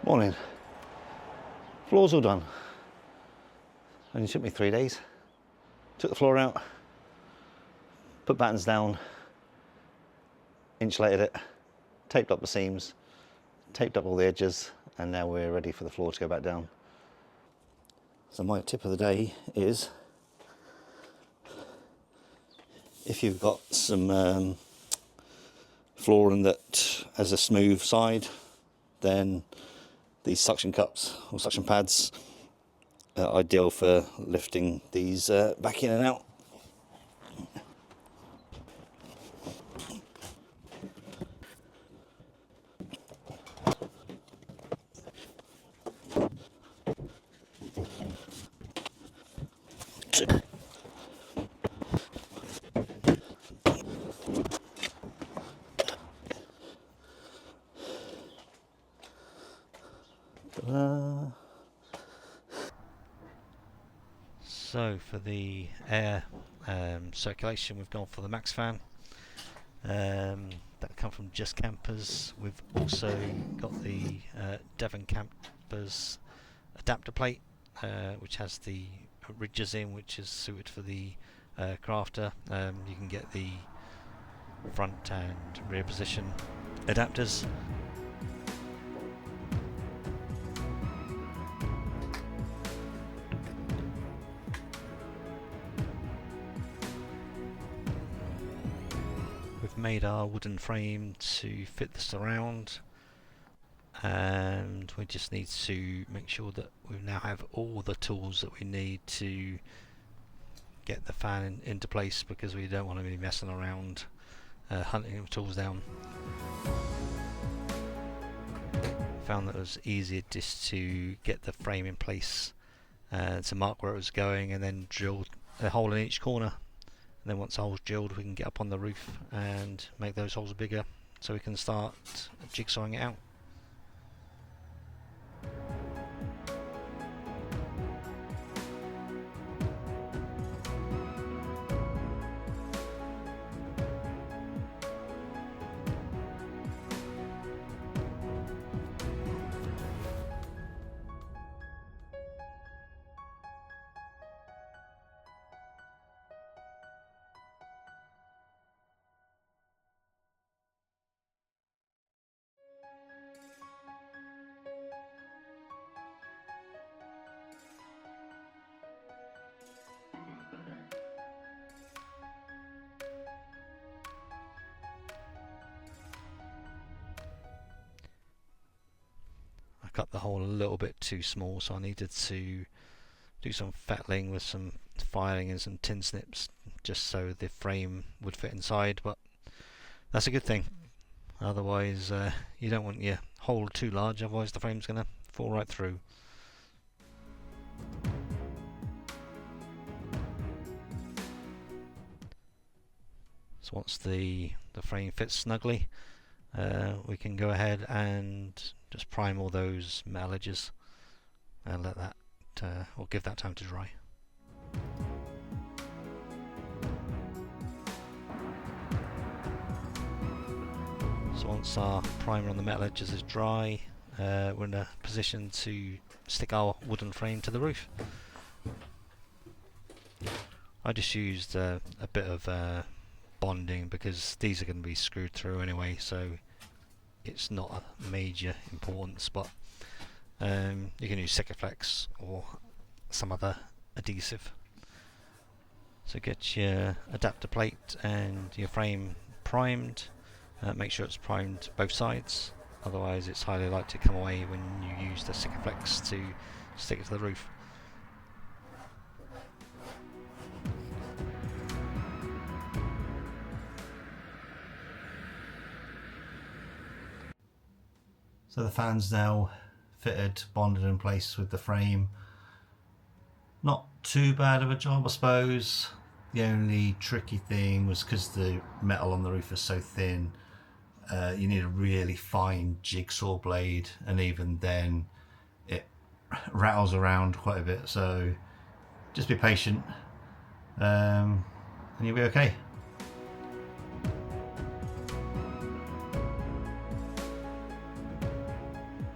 Morning. Floor's all done. Only took me 3 days. Took the floor out, put battens down, insulated it, taped up the seams, taped up all the edges, and now we're ready for the floor to go back down. So my tip of the day is, if you've got some flooring that has a smooth side, then these suction cups or suction pads are ideal for lifting these back in and out. So for the air circulation, we've gone for the Max fan. That come from Just Campers. We've also got the Devon Campers adapter plate, which has the ridges in, which is suited for the crafter. You can get the front and rear position adapters. We've made our wooden frame to fit the surround, and we just need to make sure that we now have all the tools that we need to get the fan into place, because we don't want to be messing around hunting the tools down. Found that it was easier just to get the frame in place to mark where it was going, and then drill a hole in each corner. And then once the hole's drilled, we can get up on the roof and make those holes bigger, so we can start jigsawing it out. Cut the hole a little bit too small, so I needed to do some fettling with some filing and some tin snips just so the frame would fit inside, but that's a good thing. Otherwise you don't want your hole too large, otherwise the frame's going to fall right through. So once the frame fits snugly, we can go ahead and just prime all those metal edges and let that, or give that time to dry. So once our primer on the metal edges is dry, we're in a position to stick our wooden frame to the roof. I just used a bit of bonding because these are going to be screwed through anyway, so it's not a major importance, but you can use Sikaflex or some other adhesive. So get your adapter plate and your frame primed. Make sure it's primed both sides, otherwise it's highly likely to come away when you use the Sikaflex to stick it to the roof. So the fan's now fitted, bonded in place with the frame. Not too bad of a job, I suppose. The only tricky thing was because the metal on the roof is so thin, you need a really fine jigsaw blade, and even then it rattles around quite a bit, so just be patient and you'll be okay.